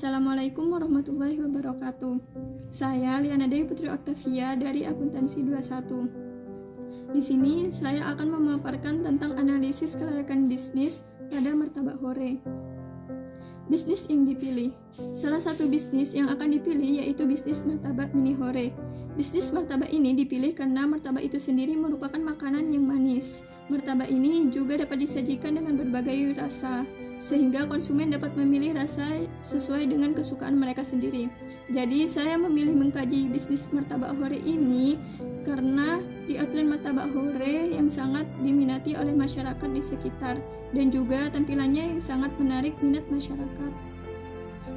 Assalamualaikum warahmatullahi wabarakatuh. Saya Liana Dewi Putri Oktavia dari Akuntansi 21. Di sini saya akan memaparkan tentang analisis kelayakan bisnis pada martabak hore. Bisnis yang dipilih. Salah satu bisnis yang akan dipilih yaitu bisnis martabak mini hore. Bisnis martabak ini dipilih karena martabak itu sendiri merupakan makanan yang manis. Martabak ini juga dapat disajikan dengan berbagai rasa, sehingga konsumen dapat memilih rasa sesuai dengan kesukaan mereka sendiri. Jadi saya memilih mengkaji bisnis martabak hore ini karena di outline martabak hore yang sangat diminati oleh masyarakat di sekitar dan juga tampilannya yang sangat menarik minat masyarakat.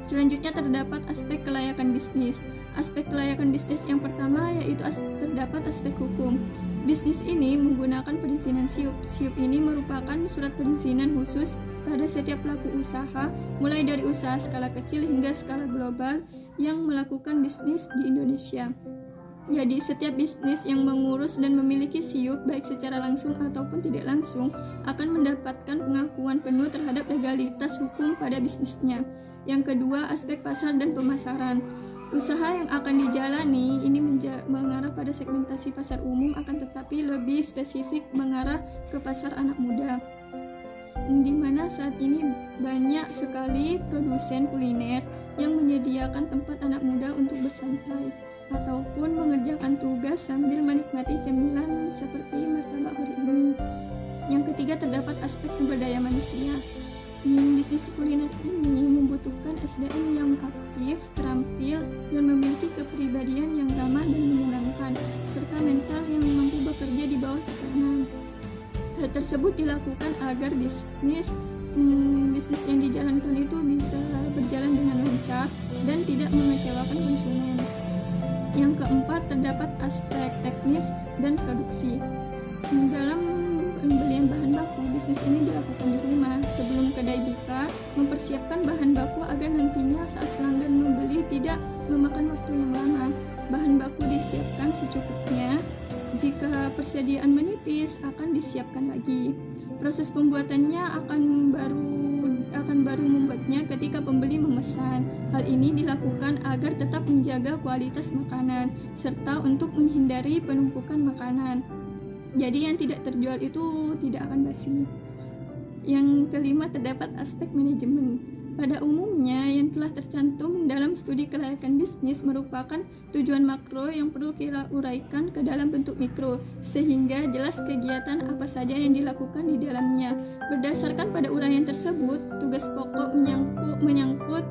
Selanjutnya terdapat aspek kelayakan bisnis. Aspek kelayakan bisnis yang pertama yaitu terdapat aspek hukum. Bisnis ini menggunakan perizinan SIUP. SIUP ini merupakan surat perizinan khusus pada setiap pelaku usaha, mulai dari usaha skala kecil hingga skala global yang melakukan bisnis di Indonesia. Jadi setiap bisnis yang mengurus dan memiliki SIUP baik secara langsung ataupun tidak langsung akan mendapatkan pengakuan penuh terhadap legalitas hukum pada bisnisnya. Yang kedua, aspek pasar dan pemasaran. Usaha yang akan dijalani ini mengarah pada segmentasi pasar umum, akan tetapi lebih spesifik mengarah ke pasar anak muda, di mana saat ini banyak sekali produsen kuliner yang menyediakan tempat anak muda untuk bersantai ataupun mengerjakan tugas sambil menikmati cemilan seperti martabak hore ini. Yang ketiga, terdapat aspek sumber daya manusia. Bisnis kuliner ini membutuhkan SDM yang aktif, terampil, dan memiliki kepribadian yang ramah dan menyenangkan, serta mental yang mampu bekerja di bawah tekanan. Hal tersebut dilakukan agar bisnis yang dijalankan itu bisa berjalan dengan lancar dan tidak mengecewakan konsumen. Yang keempat, terdapat aspek teknis dan produksi. Dalam pembelian bahan baku, bisnis ini dilakukan di rumah. Sebelum kedai buka, mempersiapkan bahan baku agar nantinya saat pelanggan membeli tidak memakan waktu yang lama. Bahan baku disiapkan secukupnya. Jika persediaan menipis, akan disiapkan lagi. Proses pembuatannya akan baru membuatnya ketika pembeli memesan. Hal ini dilakukan agar tetap menjaga kualitas makanan serta untuk menghindari penumpukan makanan. Jadi yang tidak terjual itu tidak akan basi. Yang kelima, terdapat aspek manajemen. Pada umumnya yang telah tercantum dalam studi kelayakan bisnis merupakan tujuan makro yang perlu kita uraikan ke dalam bentuk mikro, sehingga jelas kegiatan apa saja yang dilakukan di dalamnya. Berdasarkan pada uraian tersebut, tugas pokok menyangkut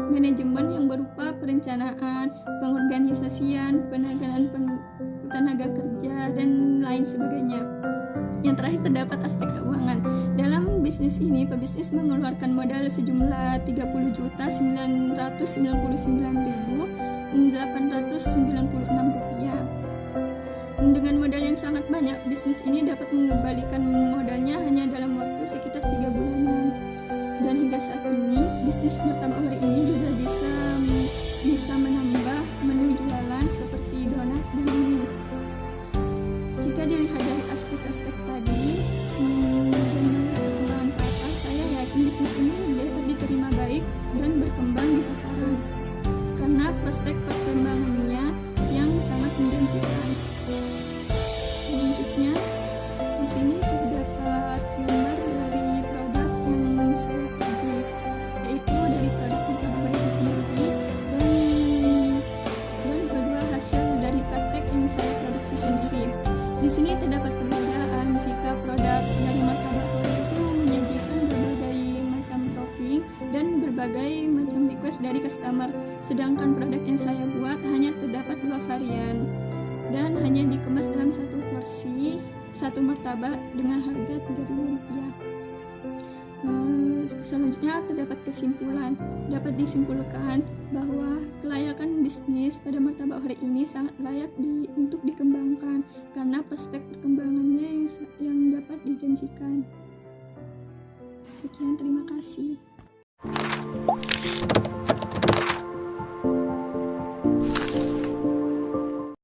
manajemen yang berupa perencanaan, pengorganisasian, penanganan tenaga kerja, dan lain sebagainya. Yang terakhir, terdapat aspek keuangan. Dalam bisnis ini, pebisnis mengeluarkan modal sejumlah Rp30.999.896. Dengan modal yang sangat banyak, bisnis ini dapat mengembalikan modalnya hanya dalam waktu sekitar 3 bulanan. Dan hingga saat ini, bisnis martabak hore ini juga bisa menambah menu jualan seperti donat dan mie. Jika dilihat dari aspek-aspek tadi dan perkembangan pasar, saya yakin bisnis ini dapat diterima baik dan berkembang di pasaran karena prospek perkembangannya yang sangat menjanjikan. Selanjutnya, di sini terdapat gambar dari produk yang saya kaji, yaitu dari produk martabak hore itu sendiri dan kedua hasil dari praktek yang saya produksi sendiri. Di sini terdapat perbedaan jika produk dari martabak hore itu menyajikan berbagai macam topping dan berbagai macam request dari customer, sedangkan produk yang saya buat hanya terdapat 2 varian dan hanya dikemas dalam satu porsi, satu martabak dengan harga Rp3.000. Selanjutnya terdapat kesimpulan. Dapat disimpulkan bahwa kelayakan bisnis pada martabak hore ini sangat layak untuk dikembangkan karena prospek perkembangannya yang dapat dijanjikan. Sekian, terima kasih.